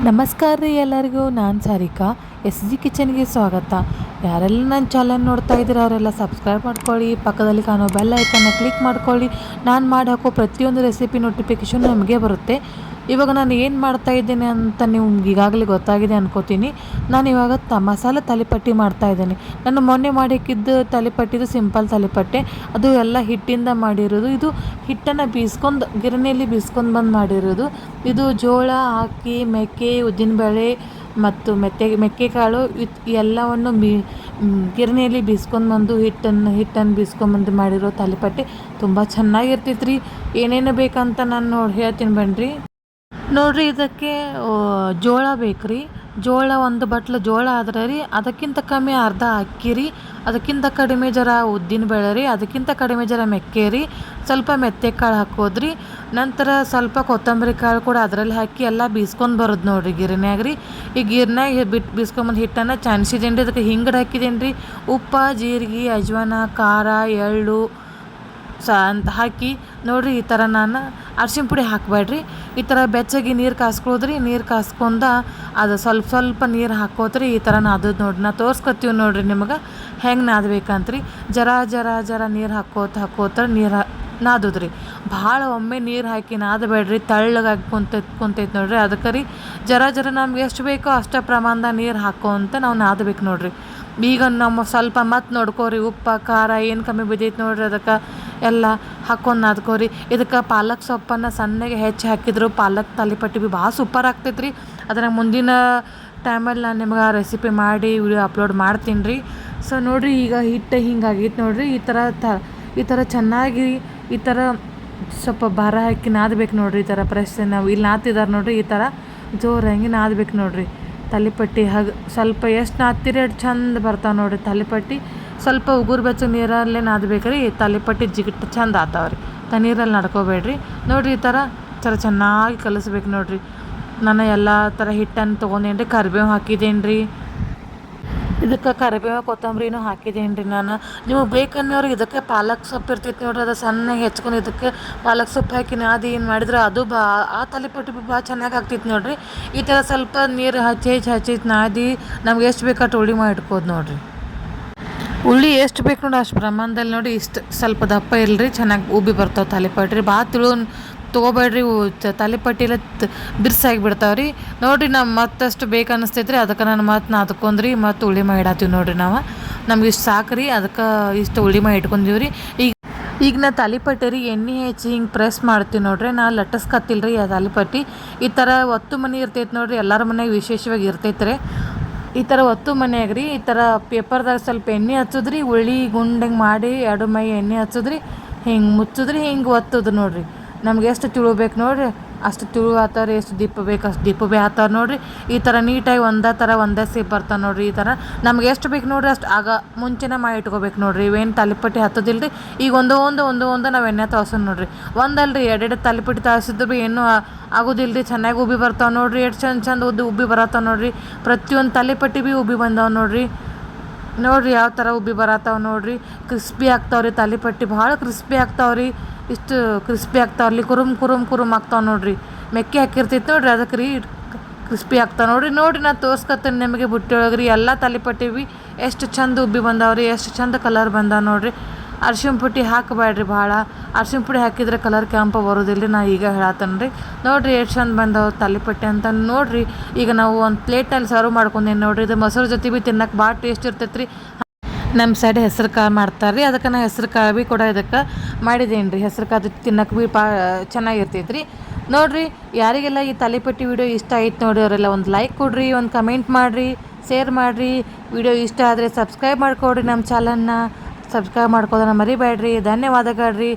ನಮಸ್ಕಾರ ರೀ ಎಲ್ಲರಿಗೂ. ನಾನು ಸಾರಿಕಾ. ಎಸ್ ಜಿ ಕಿಚನ್ಗೆ ಸ್ವಾಗತ. ಯಾರೆಲ್ಲ ನನ್ನ ಚಾನಲ್ ನೋಡ್ತಾ ಇದ್ದೀರ ಅವರೆಲ್ಲ ಸಬ್ಸ್ಕ್ರೈಬ್ ಮಾಡ್ಕೊಳ್ಳಿ, ಪಕ್ಕದಲ್ಲಿ ಕಾಣೋ ಬೆಲ್ ಐಕನ್ನ ಕ್ಲಿಕ್ ಮಾಡ್ಕೊಳ್ಳಿ. ನಾನು ಮಾಡಿ ಹಾಕೋ ಪ್ರತಿಯೊಂದು ರೆಸಿಪಿ ನೋಟಿಫಿಕೇಷನ್ ನಮಗೆ ಬರುತ್ತೆ. ಇವಾಗ ನಾನು ಏನು ಮಾಡ್ತಾ ಇದ್ದೇನೆ ಅಂತ ನಿಮ್ಗೆ ಈಗಾಗಲೇ ಗೊತ್ತಾಗಿದೆ ಅನ್ಕೋತೀನಿ. ನಾನು ಇವಾಗ ಮಸಾಲೆ ತಾಲಿಪಟ್ಟಿ ಮಾಡ್ತಾಯಿದ್ದೇನೆ. ನಾನು ಮೊನ್ನೆ ಮಾಡಿಕ್ಕಿದ್ದು ತಾಲಿಪಟ್ಟಿದು ಸಿಂಪಲ್ ತಾಲಿಪಟ್ಟೆ, ಅದು ಎಲ್ಲ ಹಿಟ್ಟಿಂದ ಮಾಡಿರೋದು. ಇದು ಹಿಟ್ಟನ್ನು ಬೀಸ್ಕೊಂಡು ಗಿರಣಿಯಲ್ಲಿ ಬೀಸ್ಕೊಂಡು ಬಂದು ಮಾಡಿರೋದು. ಇದು ಜೋಳ ಹಾಕಿ ಮೆಕ್ಕೆ, ಉದ್ದಿನಬೇಳೆ ಮತ್ತು ಮೆಕ್ಕೆಕಾಳು ಎಲ್ಲವನ್ನು ಗಿರಣಿಯಲ್ಲಿ ಬೀಸ್ಕೊಂಡು ಬಂದು ಹಿಟ್ಟನ್ನು ಬೀಸ್ಕೊಂಡ್ಬಂದು ಮಾಡಿರೋ ತಾಲಿಪಟ್ಟೆ ತುಂಬ ಚೆನ್ನಾಗಿರ್ತೈತೆ ರೀ. ಏನೇನು ಬೇಕಂತ ನಾನು ಹೇಳ್ತೀನಿ ಬನ್ನಿರಿ. ನೋಡಿರಿ, ಇದಕ್ಕೆ ಜೋಳ ಬೇಕು ರೀ. ಜೋಳ ಒಂದು ಬಟ್ಲು ಜೋಳ ಆದ್ರೆ ರೀ, ಅದಕ್ಕಿಂತ ಕಮ್ಮಿ ಅರ್ಧ ಅಕ್ಕಿ ರೀ, ಅದಕ್ಕಿಂತ ಕಡಿಮೆ ಜರ ಉದ್ದಿನ ಬೇಳೆ ರೀ, ಅದಕ್ಕಿಂತ ಕಡಿಮೆ ಜರ ಮೆಕ್ಕೆ ರೀ, ಸ್ವಲ್ಪ ಮೆತ್ತೆ ಕಾಳು ಹಾಕೋದ್ರಿ. ನಂತರ ಸ್ವಲ್ಪ ಕೊತ್ತಂಬರಿ ಕಾಳು ಕೂಡ ಅದರಲ್ಲಿ ಹಾಕಿ ಎಲ್ಲ ಬೀಸ್ಕೊಂಡು ಬರೋದು ನೋಡಿರಿ ಗಿರ್ನ್ಯಾಗ ರೀ. ಈ ಗಿರ್ನ್ಯಾಗ ಬಿಟ್ಟು ಹಿಟ್ಟನ್ನು ಚಾನ್ಸಿದೇನು ರೀ. ಅದಕ್ಕೆ ಹಿಂಗಡೆ ಹಾಕಿದೇನು ರೀ, ಉಪ್ಪು, ಜೀರಿಗೆ, ಅಜ್ವಾನ, ಖಾರ, ಎಳ್ಳು ಅಂತ ಹಾಕಿ ನೋಡಿರಿ. ಈ ಥರ ನಾನು ಅರ್ಶಿಣ ಪುಡಿ ಹಾಕಬೇಡ್ರಿ. ಈ ಥರ ಬೆಚ್ಚಗೆ ನೀರು ಕಾಸ್ಕೊಳ್ಳೋದ್ರಿ. ನೀರು ಕಾಸ್ಕೊಂಡ ಅದು ಸ್ವಲ್ಪ ನೀರು ಹಾಕೋದ್ರಿ. ಈ ಥರ ನಾದೋದು ನೋಡಿರಿ. ನಾ ತೋರಿಸ್ಕೊತೀವಿ ನೋಡಿರಿ ನಿಮಗೆ ಹೆಂಗೆ ನಾದಬೇಕಂತ್ರಿ. ಜರ ನೀರು ಹಾಕೋತ ನೀರು ನಾದೋದ್ರಿ. ಭಾಳ ಒಮ್ಮೆ ನೀರು ಹಾಕಿ ನಾದಬೇಡ್ರಿ, ತೆಳ್ಳಗಾಗಿ ಕುಂತೈತೆ ನೋಡಿರಿ. ಅದಕ್ಕೆ ರೀ ಜರ ನಮ್ಗೆ ಎಷ್ಟು ಬೇಕೋ ಅಷ್ಟೇ ಪ್ರಮಾಣದ ನೀರು ಹಾಕೋಂತ ನಾವು ನಾದಬೇಕು ನೋಡಿರಿ. ಈಗ ನಮ್ಮ ಸ್ವಲ್ಪ ಮತ್ತೆ ನೋಡ್ಕೋರಿ, ಉಪ್ಪು ಖಾರ ಏನು ಕಮ್ಮಿ ಬಿದ್ದೈತೆ ನೋಡಿರಿ, ಅದಕ್ಕೆ ಎಲ್ಲ ಹಾಕ್ಕೊಂಡು ನಾದ್ಕೋರಿ. ಇದಕ್ಕೆ ಪಾಲಕ್ ಸೊಪ್ಪನ್ನು ಸಣ್ಣಗೆ ಹೆಚ್ಚಿ ಹಾಕಿದ್ರು ಪಾಲಕ್ ತಾಲಿಪಟ್ಟಿ ಭೀ ಭಾಳ ಸೂಪರ್ ಆಗ್ತೈತೆ ರೀ. ಅದನ್ನು ಮುಂದಿನ ಟೈಮಲ್ಲಿ ನಾನು ನಿಮ್ಗೆ ಆ ರೆಸಿಪಿ ಮಾಡಿ ವಿಡಿಯೋ ಅಪ್ಲೋಡ್ ಮಾಡ್ತೀನಿ ರೀ. ಸೊ ನೋಡಿರಿ, ಈಗ ಹಿಟ್ಟು ಹಿಂಗಾಗೈತೆ ನೋಡಿರಿ. ಈ ಥರ ಚೆನ್ನಾಗಿ ಈ ಥರ ಸ್ವಲ್ಪ ಭಾರ ಹಾಕಿ ನಾದಬೇಕು ನೋಡಿರಿ. ಈ ಥರ ಪ್ರೆಸ್ ನಾವು ಇಲ್ಲಿ ನಾದ್ತಿದ್ದಾರೆ ನೋಡಿರಿ. ಈ ಥರ ಜೋರಾಗಿ ನಾದಬೇಕು ನೋಡಿರಿ ತಾಲಿಪಟ್ಟಿ. ಸ್ವಲ್ಪ ಎಷ್ಟು ನಾದ್ತೀರಿ ಅಷ್ಟು ಚಂದ ಬರ್ತಾವೆ ನೋಡಿರಿ ತಾಲಿಪಟ್ಟಿ. ಸ್ವಲ್ಪ ಉಗುರು ಬೆಚ್ಚ ನೀರಲ್ಲೇ ನಾದಬೇಕ್ರಿ. ತಾಲಿಪಟ್ಟಿ ಜಿಗಿಟ್ಟು ಚಂದ ಆತಾವ್ರಿ. ನೀರಲ್ಲಿ ನಡ್ಕೋಬೇಡ್ರಿ ನೋಡಿರಿ. ಈ ಥರ ಚೆನ್ನಾಗಿ ಕಲಿಸ್ಬೇಕು ನೋಡಿರಿ. ನಾನು ಎಲ್ಲ ಥರ ಹಿಟ್ಟನ್ನು ತೊಗೊಂಡೇನಿ ರೀ. ಕರಿಬೇವು ಹಾಕಿದ್ದೇನೆ ರೀ. ಇದಕ್ಕೆ ಕರಿಬೇವು ಕೊತ್ತಂಬರಿನೂ ಹಾಕಿದ್ದೇನೆ ರೀ ನಾನು. ನಿಮಗೆ ಬೇಕನ್ನೋರಿಗೆ ಇದಕ್ಕೆ ಪಾಲಕ್ ಸೊಪ್ಪು ಇರ್ತೈತೆ ನೋಡಿರಿ, ಅದು ಸಣ್ಣಗೆ ಹೆಚ್ಕೊಂಡು ಇದಕ್ಕೆ ಪಾಲಕ್ ಸೊಪ್ಪು ಹಾಕಿ ನಾದಿ ಏನು ಮಾಡಿದ್ರೆ ಅದು ಆ ತಾಲಿಪಟ್ಟಿ ಭಾಳ ಚೆನ್ನಾಗಿ ಆಗ್ತೈತೆ ನೋಡಿರಿ. ಈ ಥರ ಸ್ವಲ್ಪ ನೀರು ಹಚ್ಚಿ ನಾದಿ ನಮ್ಗೆ ಎಷ್ಟು ಬೇಕು ಅಷ್ಟು ಉಳ್ಳಿ ಮಾಡಿ ಇಟ್ಕೋದು ನೋಡಿರಿ. ಉಳ್ಳಿ ಎಷ್ಟು ಬೇಕು ನೋಡಿ ಅಷ್ಟು ಪ್ರಮಾಣದಲ್ಲಿ ನೋಡಿ. ಇಷ್ಟು ಸ್ವಲ್ಪ ದಪ್ಪ ಇಲ್ಲರಿ, ಚೆನ್ನಾಗಿ ಉಬ್ಬಿ ಬರ್ತಾವೆ ತಾಲಿಪಟ್ಟಿ. ಭಾಳ ತೊಗೋಬೇಡ್ರಿ, ತಾಲಿಪಟ್ಟಿಲ್ಲ ಬಿರ್ಸಾಗಿ ಬಿಡ್ತಾವೆ ರೀ ನೋಡಿರಿ. ನಾವು ಮತ್ತಷ್ಟು ಬೇಕು ಅನ್ನಿಸ್ತೈತೆ ರೀ, ಅದಕ್ಕೆ ನಾನು ಮತ್ತೆ ನಾದ್ಕೊಂಡ್ರಿ ಮತ್ತು ಉಳ್ಳಿ ಮಾಡಿ ಇಡತ್ತೀವಿ ನೋಡಿರಿ. ನಮ್ಗೆ ಇಷ್ಟು ಸಾಕು ರೀ, ಅದಕ್ಕೆ ಇಷ್ಟು ಉಳ್ಳಿ ಮಾಡಿ ಇಟ್ಕೊಂಡೀವಿ ರೀ. ಈಗ ನಾ ತಾಲಿಪಟ್ಟಿ ರೀ ಎಣ್ಣೆ ಹೆಚ್ಚಿ ಹಿಂಗೆ ಪ್ರೆಸ್ ಮಾಡ್ತೀವಿ ನೋಡ್ರಿ. ನಾ ಲಟ್ಟಿಸ್ಕತ್ತಿಲ್ಲ ರೀ ಆ ತಾಲಿಪಟ್ಟಿ. ಈ ಥರ ಒತ್ತು ಮನೆ ಇರ್ತೈತೆ ನೋಡಿರಿ, ಎಲ್ಲರ ಮನೆಗೆ ವಿಶೇಷವಾಗಿ ಇರ್ತೈತೆ ರೀ. ಈ ಥರ ಒತ್ತು ಮನೆಯಾಗ ರೀ ಈ ಥರ ಪೇಪರ್ದಾಗ ಸ್ವಲ್ಪ ಎಣ್ಣೆ ಹಚ್ಚೋದ್ರಿ, ಉಳ್ಳಿ ಗುಂಡಂಗೆ ಮಾಡಿ ಎರಡು ಮೈ ಎಣ್ಣೆ ಹಚ್ಚೋದ್ರಿ, ಹಿಂಗೆ ಮುಚ್ಚೋದ್ರಿ, ಹಿಂಗೆ ಒತ್ತೋದು ನೋಡಿರಿ. ನಮ್ಗೆ ಎಷ್ಟು ತಿಳು ಬೇಕು ನೋಡಿರಿ ಅಷ್ಟು ತಿಳು ಆತಾವ್ರಿ, ಎಷ್ಟು ದಿಪ್ಪ ಬೇಕು ಅಷ್ಟು ದಿಪ್ಪ ಭೀ ಆತಾವ್ರಿ ನೋಡಿರಿ. ಈ ಥರ ನೀಟಾಗಿ ಒಂದೇ ಸೇಪ್ ಬರ್ತಾವೆ ನೋಡಿರಿ. ಈ ಥರ ನಮ್ಗೆ ಎಷ್ಟು ಬೇಕು ನೋಡಿರಿ ಅಷ್ಟು ಮುಂಚೆನೇ ಮಾಡಿ ಇಟ್ಕೋಬೇಕು ನೋಡಿರಿ. ಇವೇನು ತಾಲಿಪಟ್ಟಿ ಹತ್ತೋದಿಲ್ಲ ರೀ. ಈಗ ಒಂದು ನಾವು ಎಣ್ಣೆ ತೋರ್ಸೋಣ ನೋಡಿರಿ. ಒಂದಲ್ರಿ ಎರಡು ತಾಲಿಪಟ್ಟಿ ತೋರಿಸಿದ್ರು ಭೀ ಏನೂ ಆಗೋದಿಲ್ಲ ರೀ. ಚೆನ್ನಾಗಿ ಉಬ್ಬಿ ಬರ್ತಾವೆ ನೋಡಿರಿ. ಎಷ್ಟು ಚಂದ ಉಬ್ಬಿ ಬರತ್ತಾವೆ ನೋಡಿರಿ. ಪ್ರತಿಯೊಂದು ತಾಲಿಪಟ್ಟಿ ಭೀ ಉಬ್ಬಿ ಬಂದಾವೆ ನೋಡಿರಿ. ಯಾವ ಥರ ಉಬ್ಬಿ ಬರತ್ತಾವೆ ನೋಡಿರಿ. ಕ್ರಿಸ್ಪಿ ಆಗ್ತಾವ್ರಿ ತಾಲಿಪಟ್ಟಿ, ಭಾಳ ಕ್ರಿಸ್ಪಿ ಆಗ್ತಾವ್ರಿ. ಇಷ್ಟು ಕ್ರಿಸ್ಪಿ ಆಗ್ತಾವ್ರಿ, ಕುರುಮ್ ಆಗ್ತಾವೆ ನೋಡಿರಿ. ಮೆಕ್ಕೆ ಹಾಕಿರ್ತೈತೆ ನೋಡಿರಿ, ಅದಕ್ಕೆ ರೀ ಕ್ರಿಸ್ಪಿ ಆಗ್ತಾವೆ ನೋಡಿರಿ. ನಾನು ತೋರ್ಸ್ಕೊತೀನಿ ನಿಮಗೆ ಬುಟ್ಟಿ ಒಳಗೆ ರೀ. ಎಲ್ಲ ತಾಲಿಪಟ್ಟಿ ಭೀ ಎಷ್ಟು ಚಂದ ಉಬ್ಬಿ ಬಂದಾವ್ರಿ, ಎಷ್ಟು ಚಂದ ಕಲರ್ ಬಂದಾವೆ ನೋಡಿರಿ. ಅರ್ಶಿಣ ಪುಡಿ ಹಾಕಬೇಡ್ರಿ ಭಾಳ. ಅರ್ಶಿಣ ಪುಡಿ ಹಾಕಿದ್ರೆ ಕಲರ್ ಕೆಂಪು ಬರೋದಿಲ್ಲ ರೀ. ನಾ ಈಗ ಹೇಳತ್ತೇನೆ ರೀ ನೋಡಿರಿ ಎಷ್ಟು ಚಂದ ಬಂದವು ತಾಲಿಪಟ್ಟಿ ಅಂತ ನೋಡಿರಿ. ಈಗ ನಾವು ಒಂದು ಪ್ಲೇಟ್ನಲ್ಲಿ ಸರ್ವ್ ಮಾಡ್ಕೊಂಡೇನು ನೋಡಿರಿ. ಇದು ಮೊಸರು ಜೊತೆ ಭೀ ತಿನ್ನಕ್ಕೆ ಭಾಳ ಟೇಸ್ಟ್ ಇರ್ತೈತೆ ರೀ. ನಮ್ಮ ಸೈಡ್ ಹೆಸ್ರು ಕಾಳು ಮಾಡ್ತಾರೆ ರೀ, ಅದಕ್ಕೆ ನಾ ಹೆಸ್ರು ಕಾಳು ಭೀ ಕೂಡ ಇದಕ್ಕೆ ಮಾಡಿದ್ದೇನೆ ರೀ. ಹೆಸ್ರು ಕಾಳು ತಿನ್ನಕ್ಕೆ ಭೀ ಚೆನ್ನಾಗಿರ್ತೈತೆ ರೀ ನೋಡಿರಿ. ಯಾರಿಗೆಲ್ಲ ಈ ತಾಲಿಪಟ್ಟಿ ವಿಡಿಯೋ ಇಷ್ಟ ಆಯ್ತು ನೋಡಿ ಅವರೆಲ್ಲ ಒಂದು ಲೈಕ್ ಕೊಡಿರಿ, ಒಂದು ಕಮೆಂಟ್ ಮಾಡಿರಿ, ಶೇರ್ ಮಾಡಿರಿ. ವಿಡಿಯೋ ಇಷ್ಟ ಆದರೆ ಸಬ್ಸ್ಕ್ರೈಬ್ ಮಾಡ್ಕೊಡ್ರಿ. ನಮ್ಮ ಚಾನಲ್ನ ಸಬ್ಸ್ಕ್ರೈಬ್ ಮಾಡ್ಕೋದನ್ನ ಮರಿಬೇಡ್ರಿ. ಧನ್ಯವಾದಗಳು ರೀ.